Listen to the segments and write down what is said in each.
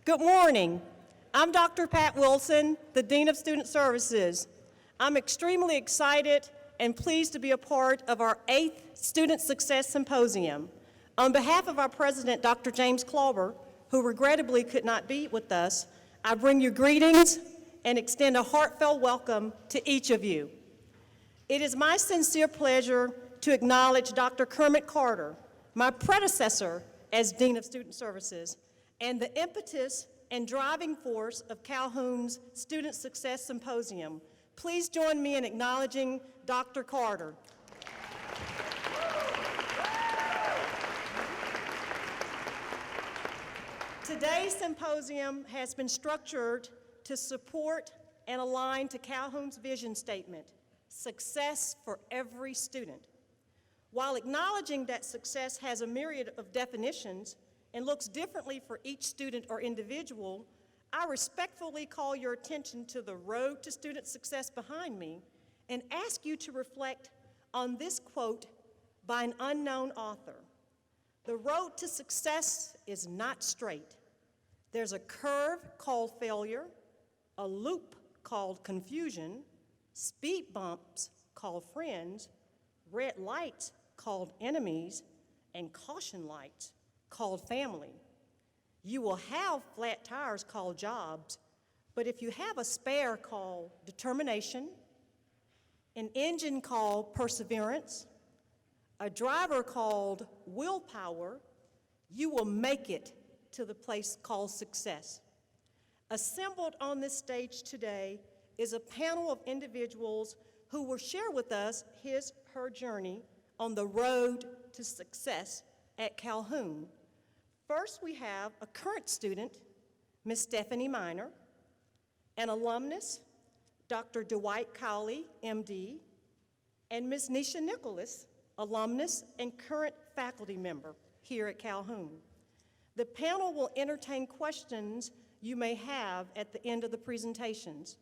Good morning. I'm Dr. Pat Wilson, the Dean of Student Services. I'm extremely excited and pleased to be a part of our 8th Student Success Symposium. On behalf of our president, Dr. James Klauber, who regrettably could not be with us, I bring you greetings and extend a heartfelt welcome to each of you. It is my sincere pleasure to acknowledge Dr. Kermit Carter, my predecessor as Dean of Student Services, and the impetus and driving force of Calhoun's Student Success Symposium. Please join me in acknowledging Dr. Carter. Today's symposium has been structured to support and align to Calhoun's vision statement, success for every student. While acknowledging that success has a myriad of definitions and looks differently for each student or individual, I respectfully call your attention to the road to student success behind me and ask you to reflect on this quote by an unknown author. The road to success is not straight. There's a curve called failure, a loop called confusion, speed bumps called friends, red lights called enemies, and caution lights called family. You will have flat tires called jobs, but if you have a spare called determination, an engine called perseverance, a driver called willpower, you will make it to the place called success. Assembled on this stage today is a panel of individuals who will share with us her journey on the road to success at Calhoun. First, we have a current student, Ms. Stephanie Miner, an alumnus, Dr. Dwight Cowley, MD, and Ms. Nisha Nicholas, alumnus and current faculty member here at Calhoun. The panel will entertain questions you may have at the end of the presentations.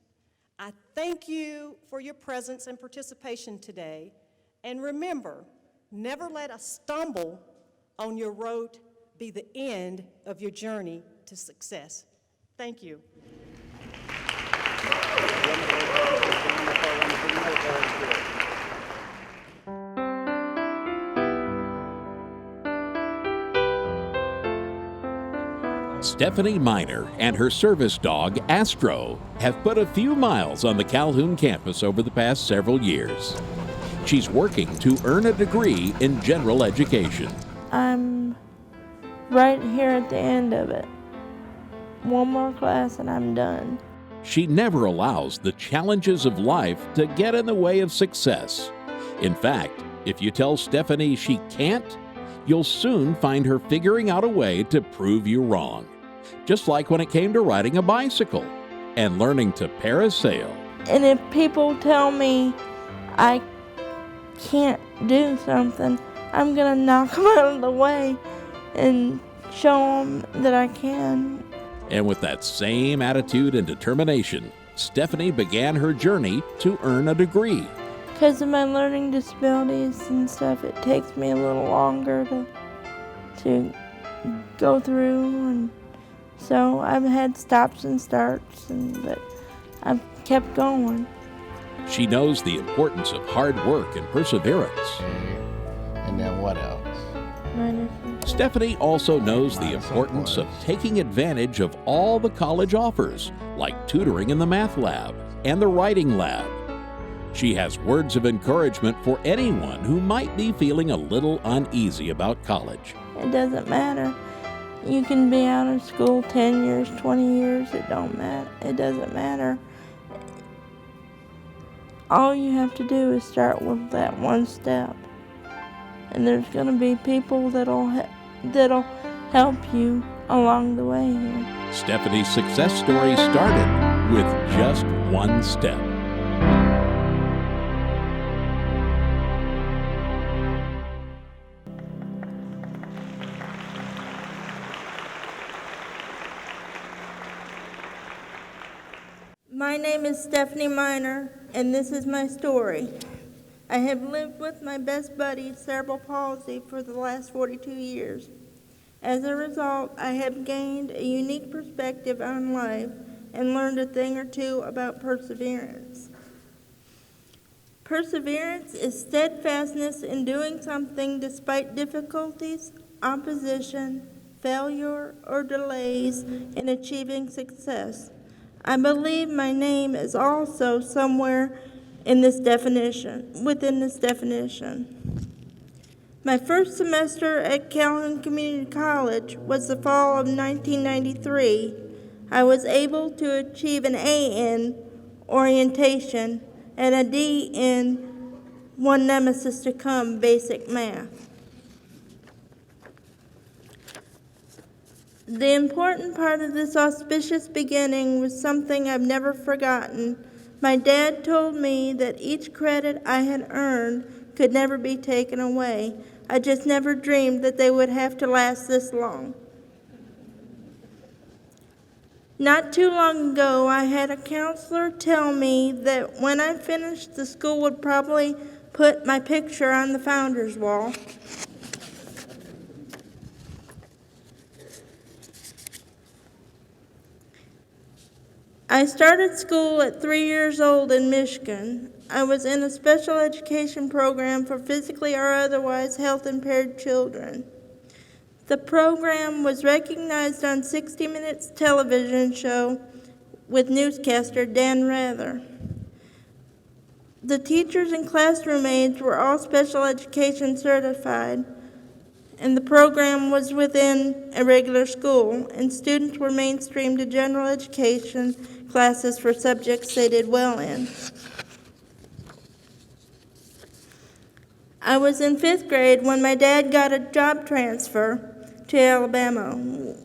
I thank you for your presence and participation today, and remember, never let a stumble on your road be the end of your journey to success. Thank you. Stephanie Miner and her service dog, Astro, have put a few miles on the Calhoun campus over the past several years. She's working to earn a degree in general education. I'm right here at the end of it. One more class and I'm done. She never allows the challenges of life to get in the way of success. In fact, if you tell Stephanie she can't, you'll soon find her figuring out a way to prove you wrong. Just like when it came to riding a bicycle and learning to parasail. And if people tell me I can't do something, I'm gonna knock them out of the way and show them that I can. And with that same attitude and determination, Stephanie began her journey to earn a degree. Because of my learning disabilities and stuff, it takes me a little longer to go through, and so I've had stops and starts, but I've kept going. She knows the importance of hard work and perseverance. And then what else? Stephanie also knows the importance of taking advantage of all the college offers, like tutoring in the math lab and the writing lab. She has words of encouragement for anyone who might be feeling a little uneasy about college. It doesn't matter. You can be out of school 10 years, 20 years, it don't matter. It doesn't matter. All you have to do is start with that one step. And there's going to be people that'll help you along the way here. Stephanie's success story started with just one step. My name is Stephanie Miner, and this is my story. I have lived with my best buddy, cerebral palsy, for the last 42 years. As a result, I have gained a unique perspective on life and learned a thing or two about perseverance. Perseverance is steadfastness in doing something despite difficulties, opposition, failure, or delays in achieving success. I believe my name is also somewhere in this within this definition. My first semester at Calhoun Community College was the fall of 1993. I was able to achieve an A in orientation and a D in One Nemesis to Come basic math. The important part of this auspicious beginning was something I've never forgotten. My dad told me that each credit I had earned could never be taken away. I just never dreamed that they would have to last this long. Not too long ago, I had a counselor tell me that when I finished, the school would probably put my picture on the founder's wall. I started school at 3 years old in Michigan. I was in a special education program for physically or otherwise health-impaired children. The program was recognized on 60 Minutes television show with newscaster Dan Rather. The teachers and classroom aides were all special education certified, and the program was within a regular school, and students were mainstreamed to general education classes for subjects they did well in. I was in 5th grade when my dad got a job transfer to Alabama.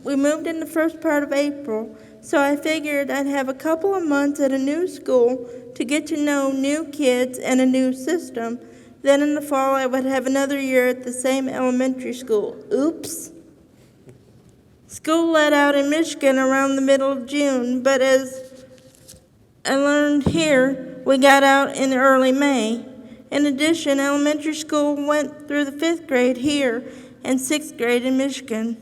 We moved in the first part of April, so I figured I'd have a couple of months at a new school to get to know new kids and a new system. Then in the fall, I would have another year at the same elementary school. Oops. School let out in Michigan around the middle of June, but as I learned here, we got out in early May. In addition, elementary school went through the 5th grade here and 6th grade in Michigan.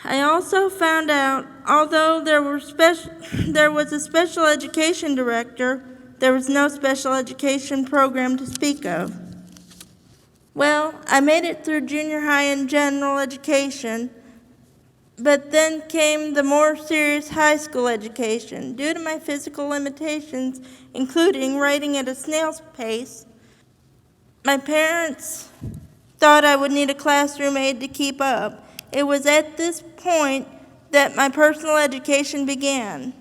I also found out, although there was a special education director, there was no special education program to speak of. Well, I made it through junior high and general education, but then came the more serious high school education. Due to my physical limitations, including writing at a snail's pace, my parents thought I would need a classroom aide to keep up. It was at this point that my personal education began.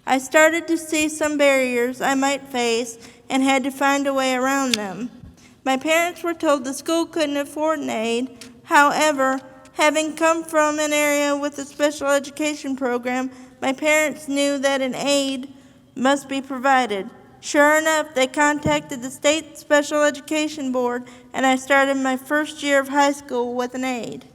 I started to see some barriers I might face and had to find a way around them. My parents were told the school couldn't afford an aide. However, having come from an area with a special education program, my parents knew that an aide must be provided. Sure enough, they contacted the state special education board, and I started my first year of high school with an aide.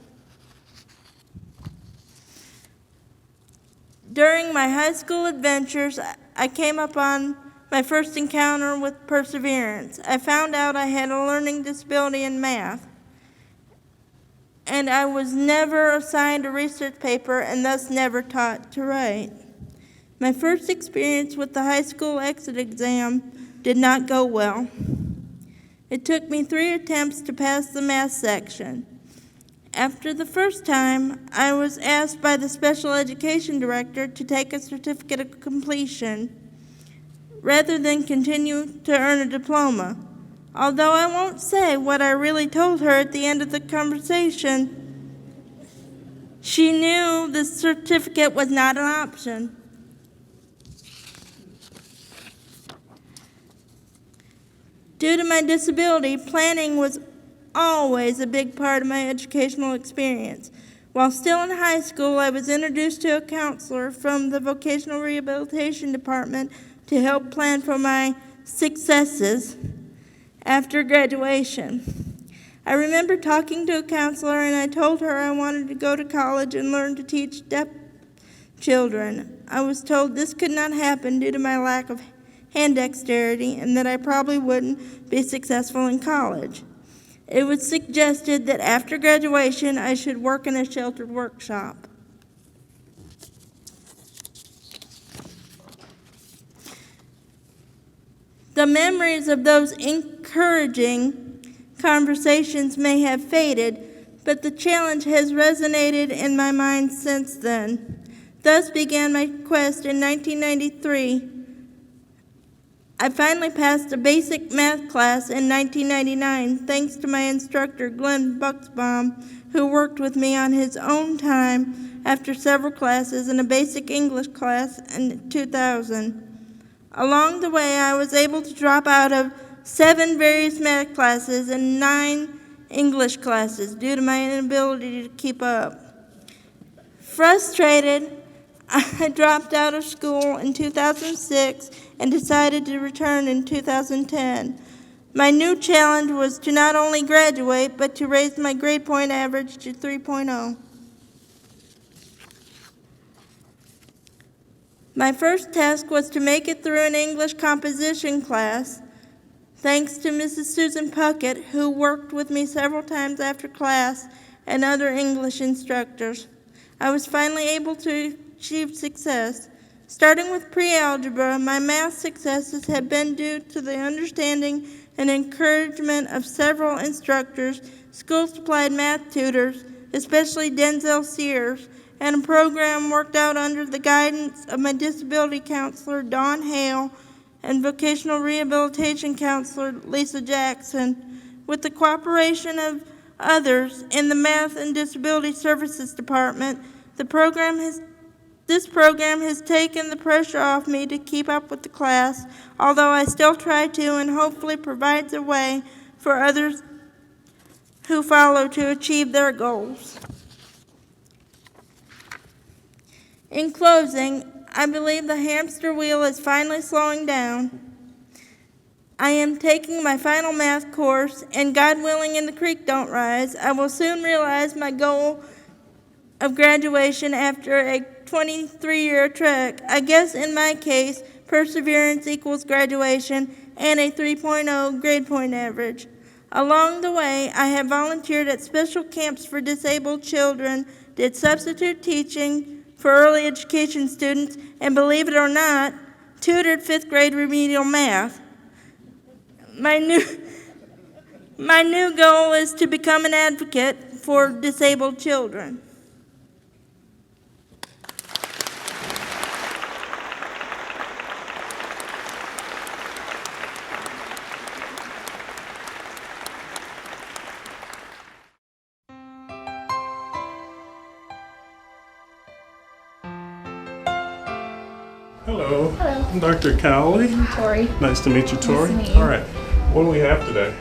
During my high school adventures, I came upon my first encounter with perseverance. I found out I had a learning disability in math, and I was never assigned a research paper and thus never taught to write. My first experience with the high school exit exam did not go well. It took me 3 attempts to pass the math section. After the first time, I was asked by the special education director to take a certificate of completion rather than continue to earn a diploma. Although I won't say what I really told her at the end of the conversation, she knew the certificate was not an option. Due to my disability, planning was always a big part of my educational experience. While still in high school, I was introduced to a counselor from the vocational rehabilitation department to help plan for my successes after graduation. I remember talking to a counselor, and I told her I wanted to go to college and learn to teach deaf children. I was told this could not happen due to my lack of hand dexterity and that I probably wouldn't be successful in college. It was suggested that after graduation, I should work in a sheltered workshop. The memories of those encouraging conversations may have faded, but the challenge has resonated in my mind since then. Thus began my quest in 1993. I finally passed a basic math class in 1999 thanks to my instructor, Glenn Buxbaum, who worked with me on his own time after several classes and a basic English class in 2000. Along the way, I was able to drop out of 7 various math classes and 9 English classes due to my inability to keep up. Frustrated, I dropped out of school in 2006 and decided to return in 2010. My new challenge was to not only graduate, but to raise my grade point average to 3.0. My first task was to make it through an English composition class, thanks to Mrs. Susan Puckett, who worked with me several times after class, and other English instructors. I was finally able to achieve success. Starting with pre-algebra, my math successes have been due to the understanding and encouragement of several instructors, school-supplied math tutors, especially Denzel Sears, and a program worked out under the guidance of my disability counselor, Dawn Hale, and vocational rehabilitation counselor, Lisa Jackson. With the cooperation of others in the Math and Disability Services Department, this program has taken the pressure off me to keep up with the class, although I still try to and hopefully provides a way for others who follow to achieve their goals. In closing, I believe the hamster wheel is finally slowing down. I am taking my final math course, and God willing and the creek don't rise, I will soon realize my goal of graduation after a 23-year trek. I guess in my case, perseverance equals graduation and a 3.0 grade point average. Along the way, I have volunteered at special camps for disabled children, did substitute teaching for early education students, and believe it or not, tutored 5th grade remedial math. My new goal is to become an advocate for disabled children. Hello. Hello. I'm Dr. Cowley. I'm Tori. Nice to meet you, Tori. Nice to meet you. All right. What do we have today?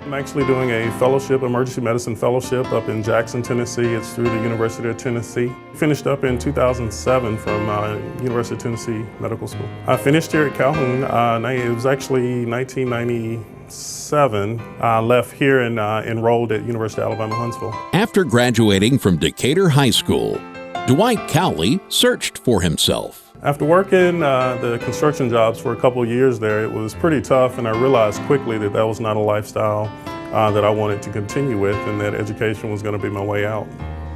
I'm actually doing a fellowship, emergency medicine fellowship up in Jackson, Tennessee. It's through the University of Tennessee. Finished up in 2007 from University of Tennessee Medical School. I finished here at Calhoun. It was actually 1997. I left here and enrolled at University of Alabama, Huntsville. After graduating from Decatur High School, Dwight Cowley searched for himself. After working the construction jobs for a couple of years there, it was pretty tough, and I realized quickly that that was not a lifestyle that I wanted to continue with, and that education was going to be my way out.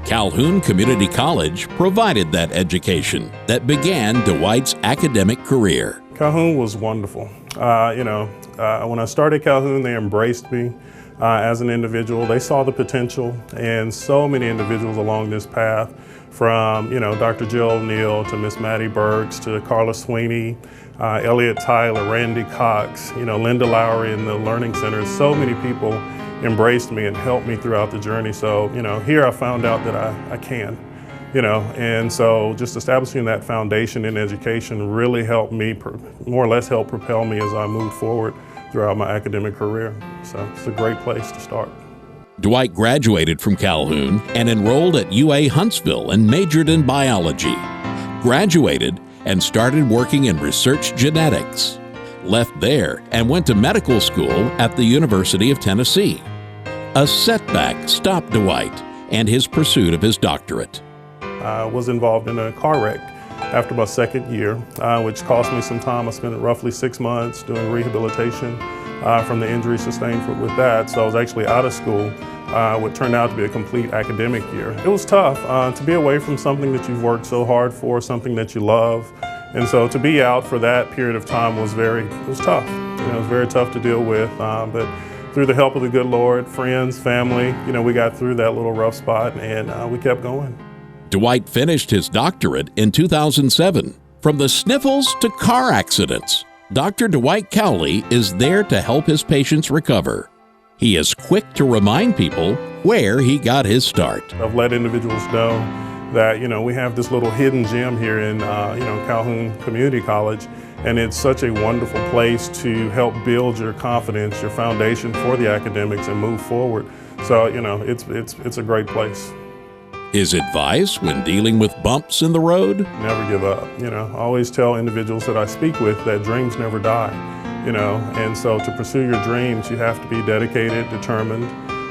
Calhoun Community College provided that education that began Dwight's academic career. Calhoun was wonderful. When I started Calhoun, they embraced me as an individual. They saw the potential, and so many individuals along this path, from Dr. Jill O'Neill to Miss Maddie Burks to Carla Sweeney, Elliot Tyler, Randy Cox, Linda Lowry in the Learning Center. So many people embraced me and helped me throughout the journey. So here I found out that I can, and so just establishing that foundation in education really helped me, more or less helped propel me as I moved forward throughout my academic career. So it's a great place to start. Dwight graduated from Calhoun and enrolled at UA Huntsville and majored in biology. Graduated and started working in research genetics. Left there and went to medical school at the University of Tennessee. A setback stopped Dwight and his pursuit of his doctorate. I was involved in a car wreck after my second year, which cost me some time. I spent roughly 6 months doing rehabilitation from the injury sustained with that. So I was actually out of school, what turned out to be a complete academic year. It was tough to be away from something that you've worked so hard for, something that you love. And so to be out for that period of time was tough. It was very tough to deal with, but through the help of the good Lord, friends, family, we got through that little rough spot and we kept going. Dwight finished his doctorate in 2007. From the sniffles to car accidents, Dr. Dwight Cowley is there to help his patients recover. He is quick to remind people where he got his start. I've let individuals know that, we have this little hidden gem here in, Calhoun Community College, and it's such a wonderful place to help build your confidence, your foundation for the academics and move forward. So, it's a great place. His advice when dealing with bumps in the road? Never give up. I always tell individuals that I speak with that dreams never die, and so to pursue your dreams, you have to be dedicated, determined,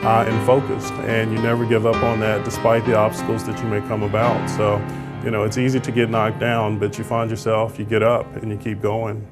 and focused, and you never give up on that despite the obstacles that you may come about. So, it's easy to get knocked down, but you find yourself, you get up and you keep going.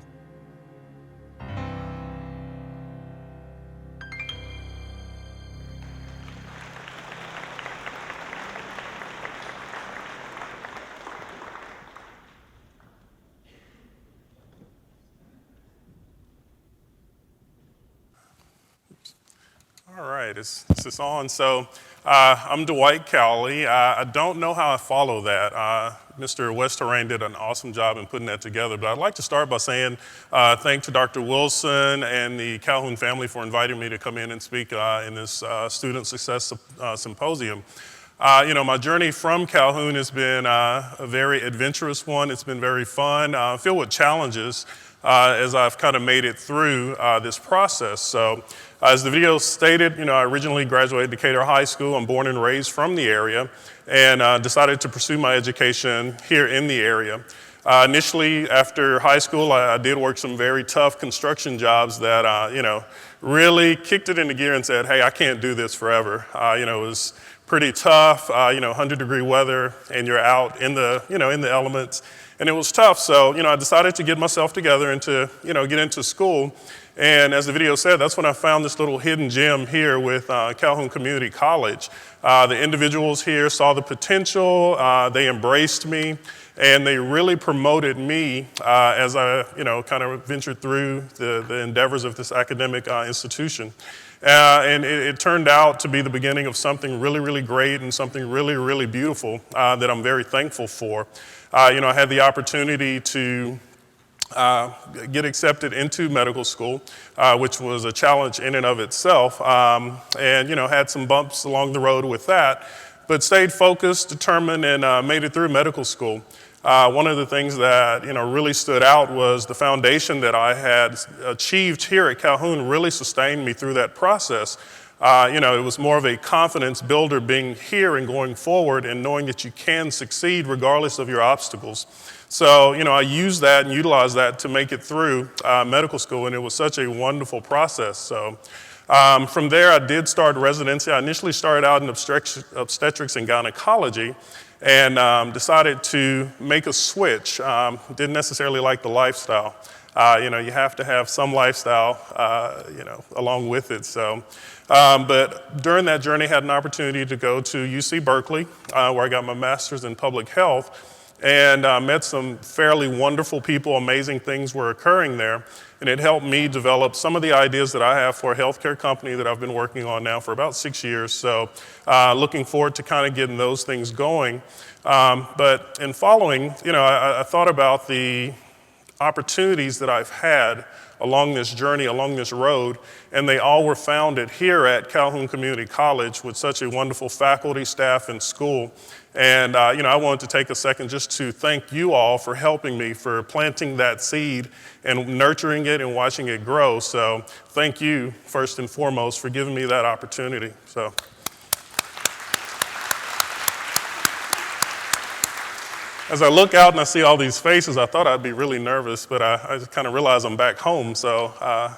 All right, is this on? So I'm Dwight Cowley. I don't know how I follow that. Mr. Westerrain did an awesome job in putting that together, but I'd like to start by saying thanks to Dr. Wilson and the Calhoun family for inviting me to come in and speak in this Student Success Symposium. My journey from Calhoun has been a very adventurous one. It's been very fun, filled with challenges as I've kind of made it through this process. So as the video stated, I originally graduated Decatur High School. I'm born and raised from the area and decided to pursue my education here in the area. Initially, after high school, I did work some very tough construction jobs that, really kicked it into gear and said, hey, I can't do this forever. It was pretty tough, 100-degree weather, and you're out in the, in the elements. And it was tough, so, I decided to get myself together and to, get into school. And as the video said, that's when I found this little hidden gem here with Calhoun Community College. The individuals here saw the potential, they embraced me, and they really promoted me as I, kind of ventured through the endeavors of this academic institution. And it turned out to be the beginning of something really, really great and something really, really beautiful that I'm very thankful for. I had the opportunity to get accepted into medical school, which was a challenge in and of itself, and had some bumps along the road with that, but stayed focused, determined, and made it through medical school. One of the things that really stood out was the foundation that I had achieved here at Calhoun really sustained me through that process. It was more of a confidence builder being here and going forward and knowing that you can succeed regardless of your obstacles. So, I used that and utilized that to make it through medical school, and it was such a wonderful process. So, from there, I did start residency. I initially started out in obstetrics and gynecology and decided to make a switch. Didn't necessarily like the lifestyle. You have to have some lifestyle, along with it. So, but during that journey, had an opportunity to go to UC Berkeley, where I got my master's in public health, and met some fairly wonderful people. Amazing things were occurring there, and it helped me develop some of the ideas that I have for a healthcare company that I've been working on now for about 6 years. So, looking forward to kind of getting those things going. But in following, I thought about the opportunities that I've had along this journey, along this road, and they all were founded here at Calhoun Community College with such a wonderful faculty, staff, and school. And, I wanted to take a second just to thank you all for helping me, for planting that seed and nurturing it and watching it grow. So thank you, first and foremost, for giving me that opportunity. So. As I look out and I see all these faces, I thought I'd be really nervous, but I just kind of realized I'm back home, so,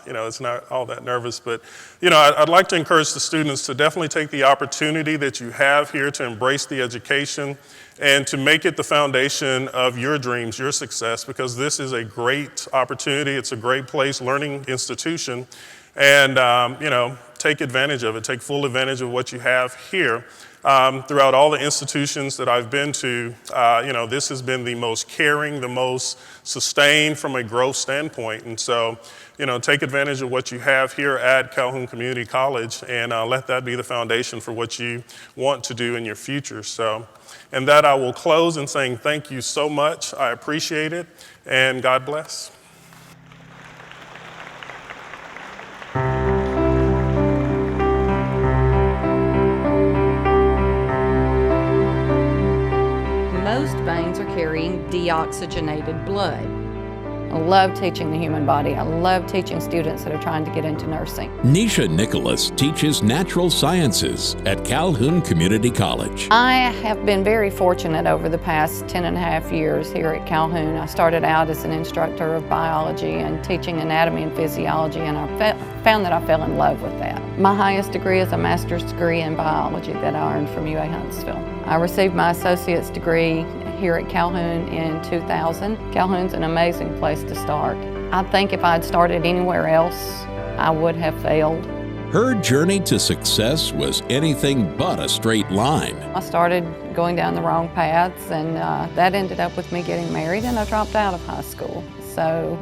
it's not all that nervous. But, I'd like to encourage the students to definitely take the opportunity that you have here to embrace the education and to make it the foundation of your dreams, your success, because this is a great opportunity. It's a great place, learning institution. And, take advantage of it, take full advantage of what you have here. Throughout all the institutions that I've been to, this has been the most caring, the most sustained from a growth standpoint. And so, take advantage of what you have here at Calhoun Community College and let that be the foundation for what you want to do in your future. So, and that I will close in saying thank you so much. I appreciate it, and God bless. Most veins are carrying deoxygenated blood. I love teaching the human body. I love teaching students that are trying to get into nursing. Nisha Nicholas teaches natural sciences at Calhoun Community College. I have been very fortunate over the past 10 and a half years here at Calhoun. I started out as an instructor of biology and teaching anatomy and physiology, and I found that I fell in love with that. My highest degree is a master's degree in biology that I earned from UA Huntsville. I received my associate's degree here at Calhoun in 2000. Calhoun's an amazing place to start. I think if I'd started anywhere else, I would have failed. Her journey to success was anything but a straight line. I started going down the wrong paths, and that ended up with me getting married, and I dropped out of high school. So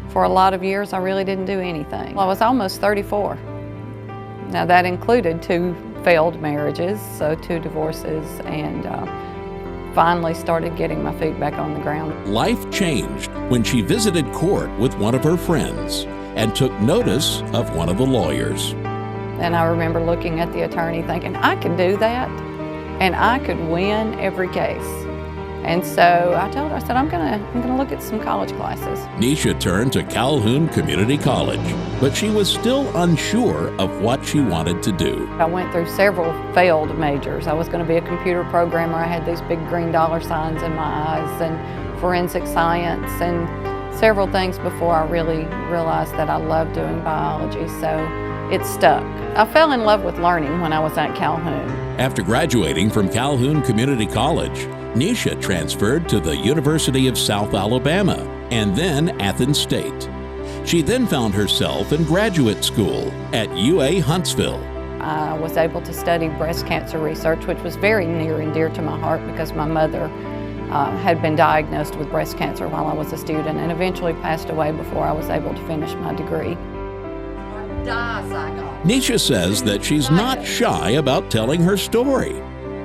for a lot of years, I really didn't do anything. Well, I was almost 34. Now that included 2 failed marriages, so 2 divorces, and finally started getting my feet back on the ground. Life changed when she visited court with one of her friends and took notice of one of the lawyers. And I remember looking at the attorney thinking, I could do that, and I could win every case. And so I told her, I said, I'm gonna look at some college classes. Nisha turned to Calhoun Community College, but she was still unsure of what she wanted to do. I went through several failed majors. I was going to be a computer programmer. I had these big green dollar signs in my eyes, and forensic science, and several things before I really realized that I loved doing biology, so it stuck. I fell in love with learning when I was at Calhoun. After graduating from Calhoun Community College, Nisha transferred to the University of South Alabama and then Athens State. She then found herself in graduate school at UA Huntsville. I was able to study breast cancer research, which was very near and dear to my heart because my mother had been diagnosed with breast cancer while I was a student and eventually passed away before I was able to finish my degree. Nisha says that she's not shy about telling her story.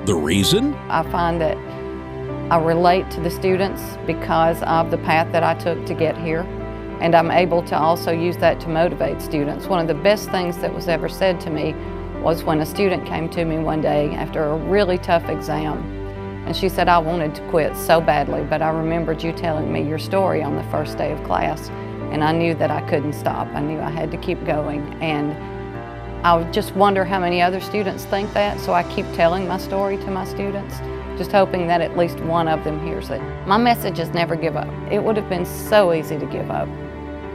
The reason? I find that I relate to the students because of the path that I took to get here, and I'm able to also use that to motivate students. One of the best things that was ever said to me was when a student came to me one day after a really tough exam, and she said, I wanted to quit so badly, but I remembered you telling me your story on the first day of class, and I knew that I couldn't stop. I knew I had to keep going, and I would just wonder how many other students think that, so I keep telling my story to my students, just hoping that at least one of them hears it. My message is never give up. It would have been so easy to give up,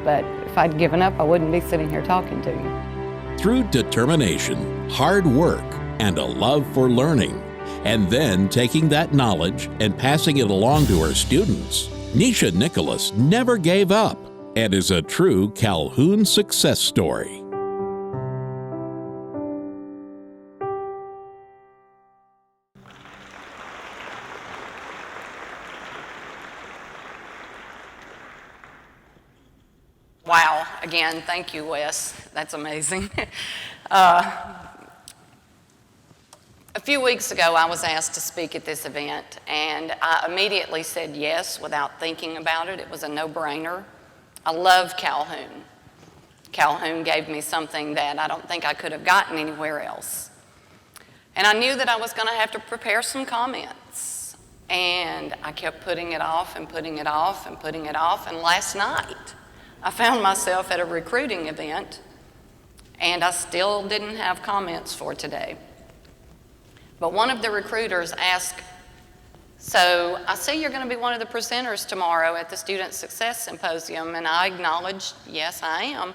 but if I'd given up, I wouldn't be sitting here talking to you. Through determination, hard work, and a love for learning, and then taking that knowledge and passing it along to her students, Nisha Nicholas never gave up and is a true Calhoun success story. Wow, again, thank you, Wes. That's amazing. A few weeks ago, I was asked to speak at this event, and I immediately said yes without thinking about it. It was a no-brainer. I love Calhoun. Calhoun gave me something that I don't think I could have gotten anywhere else. And I knew that I was going to have to prepare some comments, and I kept putting it off and putting it off and putting it off, and last night, I found myself at a recruiting event, and I still didn't have comments for today. But one of the recruiters asked, so I see you're going to be one of the presenters tomorrow at the Student Success Symposium, and I acknowledged, yes, I am.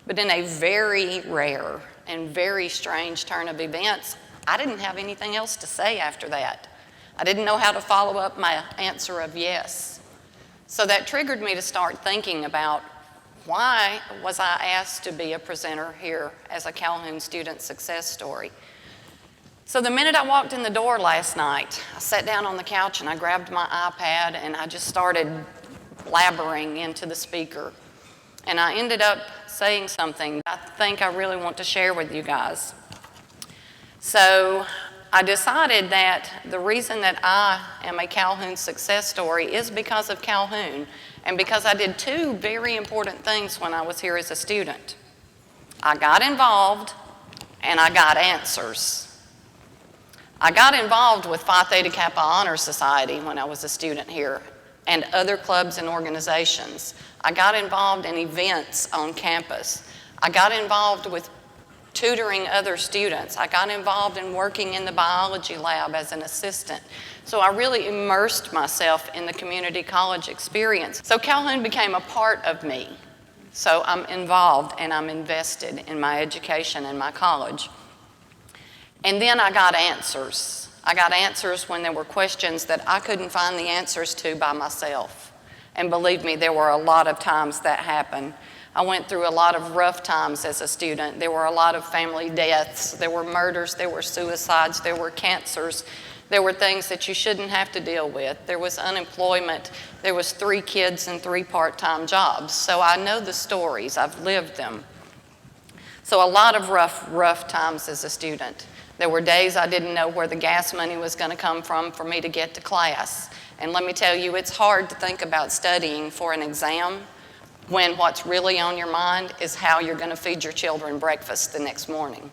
But in a very rare and very strange turn of events, I didn't have anything else to say after that. I didn't know how to follow up my answer of yes. So that triggered me to start thinking about why was I asked to be a presenter here as a Calhoun student success story? So the minute I walked in the door last night, I sat down on the couch and I grabbed my iPad and I just started blabbering into the speaker. And I ended up saying something I think I really want to share with you guys. So I decided that the reason that I am a Calhoun success story is because of Calhoun and because I did two very important things when I was here as a student. I got involved and I got answers. I got involved with Phi Theta Kappa Honor Society when I was a student here and other clubs and organizations. I got involved in events on campus. I got involved with tutoring other students. I got involved in working in the biology lab as an assistant. So I really immersed myself in the community college experience. So Calhoun became a part of me. So I'm involved and I'm invested in my education and my college. And then I got answers. I got answers when there were questions that I couldn't find the answers to by myself. And believe me, there were a lot of times that happened. I went through a lot of rough times as a student. There were a lot of family deaths. There were murders. There were suicides. There were cancers. There were things that you shouldn't have to deal with. There was unemployment. There was 3 kids and 3 part-time jobs. So I know the stories. I've lived them. So a lot of rough times as a student. There were days I didn't know where the gas money was going to come from for me to get to class. And let me tell you, it's hard to think about studying for an exam when what's really on your mind is how you're going to feed your children breakfast the next morning.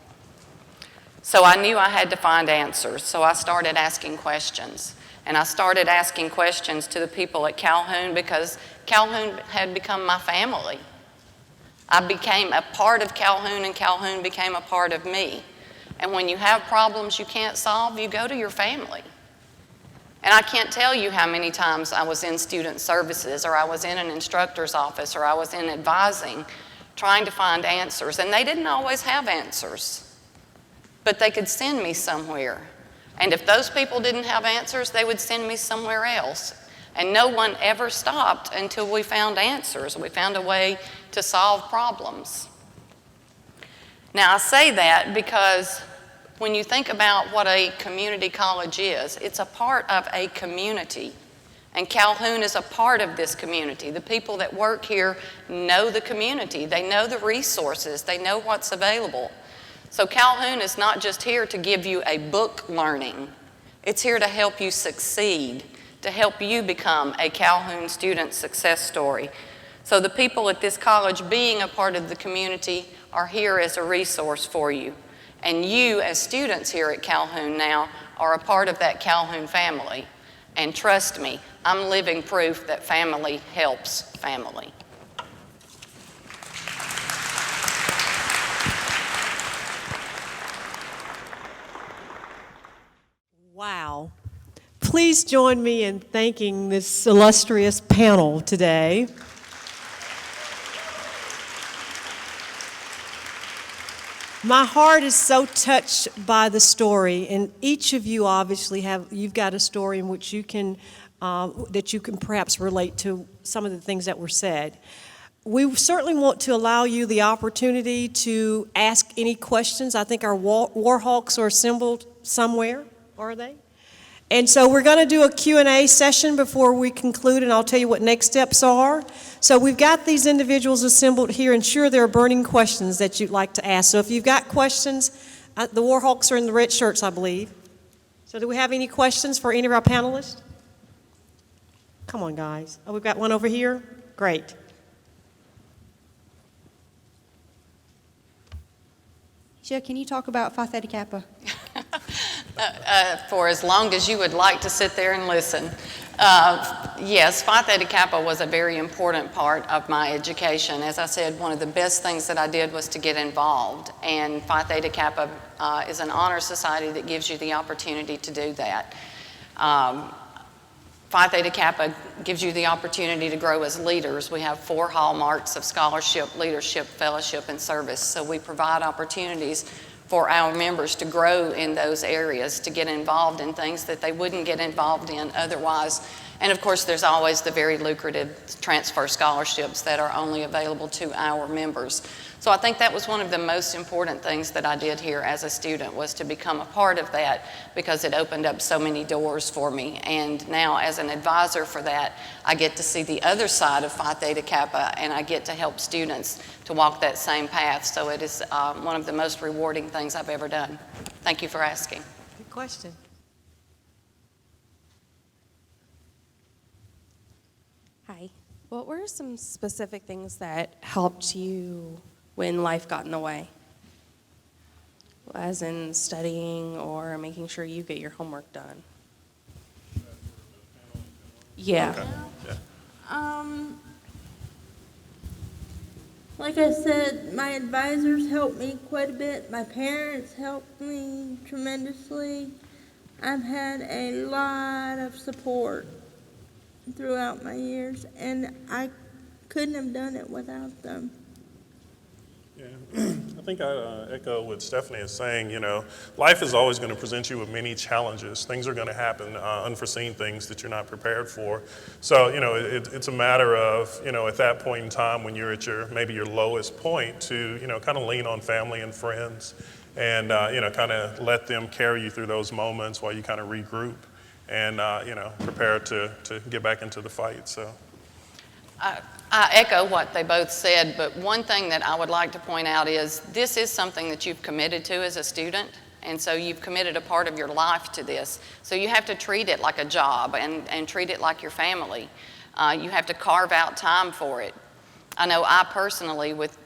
So I knew I had to find answers, so I started asking questions. And I started asking questions to the people at Calhoun because Calhoun had become my family. I became a part of Calhoun and Calhoun became a part of me. And when you have problems you can't solve, you go to your family. And I can't tell you how many times I was in student services or I was in an instructor's office or I was in advising trying to find answers. And they didn't always have answers, but they could send me somewhere. And if those people didn't have answers, they would send me somewhere else. And no one ever stopped until we found answers. We found a way to solve problems. Now I say that because when you think about what a community college is, it's a part of a community. And Calhoun is a part of this community. The people that work here know the community. They know the resources. They know what's available. So Calhoun is not just here to give you a book learning. It's here to help you succeed, to help you become a Calhoun student success story. So the people at this college being a part of the community are here as a resource for you. And you, as students here at Calhoun now, are a part of that Calhoun family. And trust me, I'm living proof that family helps family. Wow. Please join me in thanking this illustrious panel today. My heart is so touched by the story, and each of you obviously you've got a story in which you can, that you can perhaps relate to some of the things that were said. We certainly want to allow you the opportunity to ask any questions. I think our Warhawks are assembled somewhere, are they? And so we're going to do a Q&A session before we conclude, and I'll tell you what next steps are. So we've got these individuals assembled here, and sure, there are burning questions that you'd like to ask. So if you've got questions, the Warhawks are in the red shirts, I believe. So do we have any questions for any of our panelists? Come on, guys. Oh, we've got one over here? Great. Nisha, can you talk about Phi Theta Kappa? For as long as you would like to sit there and listen. Yes, Phi Theta Kappa was a very important part of my education. As I said, one of the best things that I did was to get involved. And Phi Theta Kappa is an honor society that gives you the opportunity to do that. Phi Theta Kappa gives you the opportunity to grow as leaders. We have 4 hallmarks of scholarship, leadership, fellowship, and service. So we provide opportunities for our members to grow in those areas, to get involved in things that they wouldn't get involved in otherwise And of course, there's always the very lucrative transfer scholarships that are only available to our members. So I think that was one of the most important things that I did here as a student, was to become a part of that, because it opened up so many doors for me. And now as an advisor for that, I get to see the other side of Phi Theta Kappa, and I get to help students to walk that same path. So it is one of the most rewarding things I've ever done. Thank you for asking. Good question. Hi. What were some specific things that helped you when life got in the way? As in studying or making sure you get your homework done? Yeah. Okay. Yeah. Like I said, my advisors helped me quite a bit. My parents helped me tremendously. I've had a lot of support throughout my years, and I couldn't have done it without them. Yeah, I think I echo what Stephanie is saying. You know, life is always going to present you with many challenges. Things are going to happen, unforeseen things that you're not prepared for. So, you know, it's a matter of, you know, at that point in time when you're at maybe your lowest point, to, you know, kind of lean on family and friends and, you know, kind of let them carry you through those moments while you kind of regroup and, you know, prepare to get back into the fight. So. I echo what they both said, but one thing that I would like to point out is this is something that you've committed to as a student, and so you've committed a part of your life to this. So you have to treat it like a job and treat it like your family. You have to carve out time for it. I know I personally, with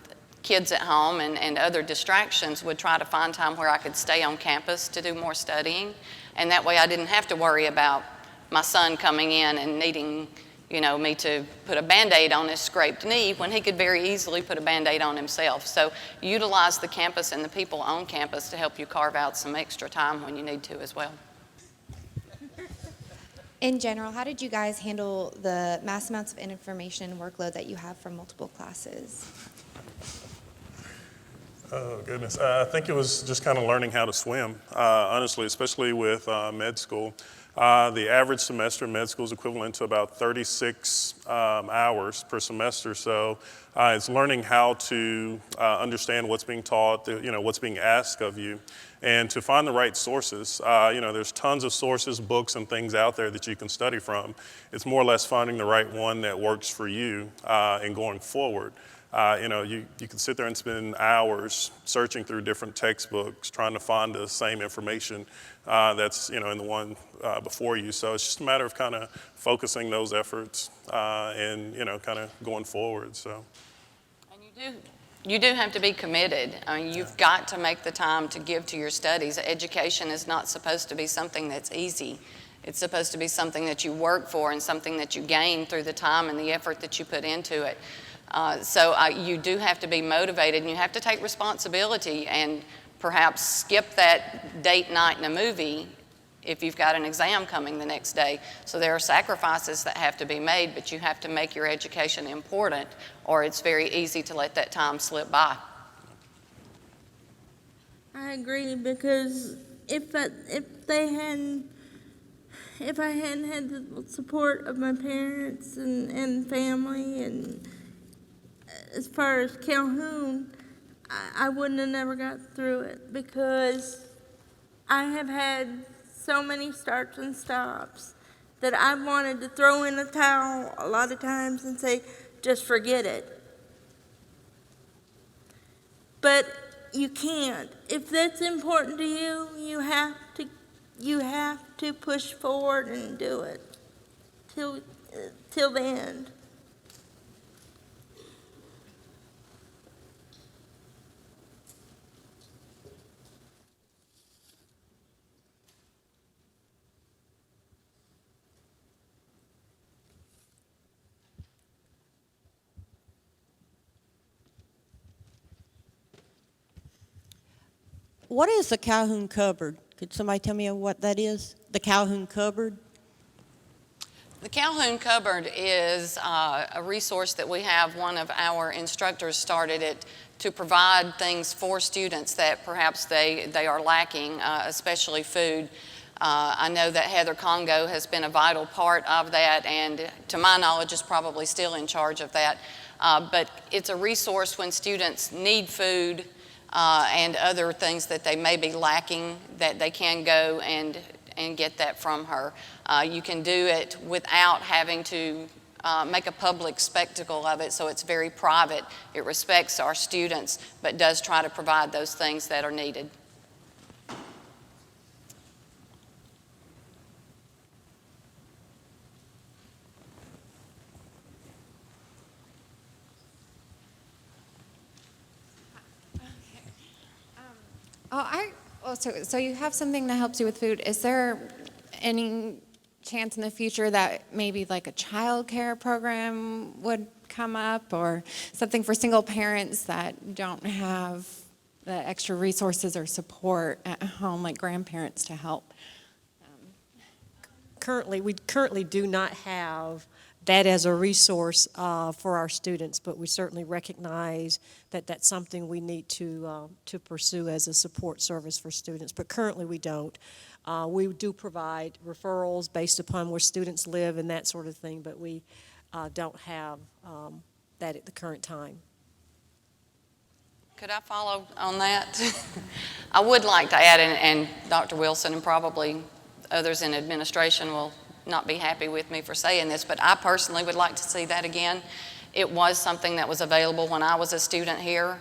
kids at home and other distractions, would try to find time where I could stay on campus to do more studying, and that way I didn't have to worry about my son coming in and needing, you know, me to put a Band-Aid on his scraped knee when he could very easily put a Band-Aid on himself. So utilize the campus and the people on campus to help you carve out some extra time when you need to as well. In general, how did you guys handle the mass amounts of information and workload that you have from multiple classes? Oh, goodness. I think it was just kind of learning how to swim, honestly, especially with med school. The average semester in med school is equivalent to about 36 hours per semester. So it's learning how to understand what's being taught, you know, what's being asked of you, and to find the right sources. You know, there's tons of sources, books, and things out there that you can study from. It's more or less finding the right one that works for you and going forward. You know, you can sit there and spend hours searching through different textbooks, trying to find the same information that's, you know, in the one before you. So it's just a matter of kind of focusing those efforts and, you know, kind of going forward. So. And you do have to be committed. I mean, you've got to make the time to give to your studies. Education is not supposed to be something that's easy. It's supposed to be something that you work for and something that you gain through the time and the effort that you put into it. So you do have to be motivated, and you have to take responsibility and perhaps skip that date night in a movie if you've got an exam coming the next day. So there are sacrifices that have to be made, but you have to make your education important, or it's very easy to let that time slip by. I agree, because if I hadn't had the support of my parents and family, and as far as Calhoun, I wouldn't have never got through it, because I have had so many starts and stops that I wanted to throw in the towel a lot of times and say, just forget it. But you can't. If that's important to you, you have to push forward and do it till the end. What is the Calhoun Cupboard? Could somebody tell me what that is? The Calhoun Cupboard? The Calhoun Cupboard is a resource that we have. One of our instructors started it to provide things for students that perhaps they are lacking, especially food. I know that Heather Congo has been a vital part of that, and to my knowledge is probably still in charge of that. But it's a resource when students need food and other things that they may be lacking, that they can go and get that from her. You can do it without having to make a public spectacle of it, so it's very private. It respects our students, but does try to provide those things that are needed. So you have something that helps you with food. Is there any chance in the future that maybe like a child care program would come up, or something for single parents that don't have the extra resources or support at home, like grandparents to help? We currently do not have that as a resource for our students, but we certainly recognize that that's something we need to pursue as a support service for students. But currently we don't. We do provide referrals based upon where students live and that sort of thing, but we don't have that at the current time. Could I follow on that? I would like to add, and Dr. Wilson and probably others in administration will not be happy with me for saying this, but I personally would like to see that again. It was something that was available when I was a student here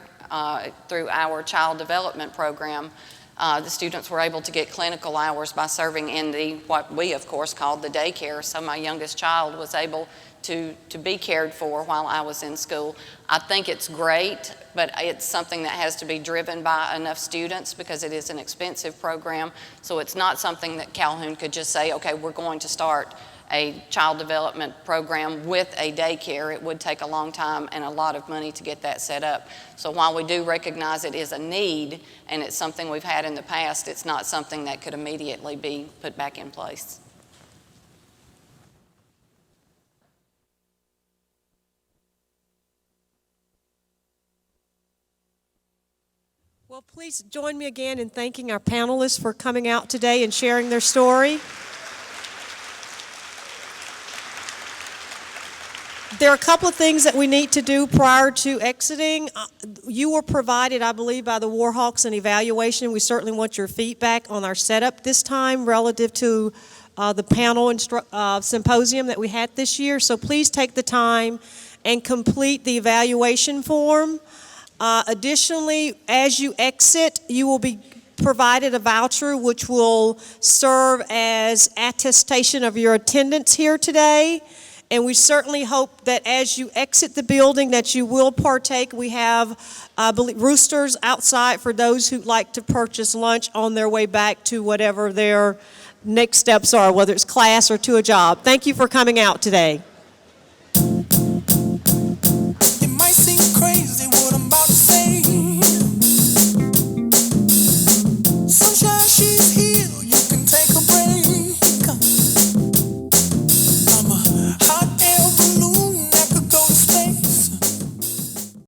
through our child development program. The students were able to get clinical hours by serving in what we of course called the daycare, so my youngest child was able to be cared for while I was in school. I think it's great, but it's something that has to be driven by enough students because it is an expensive program. So it's not something that Calhoun could just say, okay, we're going to start a child development program with a daycare. It would take a long time and a lot of money to get that set up. So while we do recognize it is a need and it's something we've had in the past, it's not something that could immediately be put back in place. Well, please join me again in thanking our panelists for coming out today and sharing their story. There are a couple of things that we need to do prior to exiting. You were provided, I believe, by the Warhawks an evaluation. We certainly want your feedback on our setup this time relative to the panel symposium that we had this year. So please take the time and complete the evaluation form. Additionally, as you exit, you will be provided a voucher which will serve as attestation of your attendance here today. And we certainly hope that as you exit the building that you will partake. We have, I believe, roosters outside for those who like to purchase lunch on their way back to whatever their next steps are, whether it's class or to a job. Thank you for coming out today.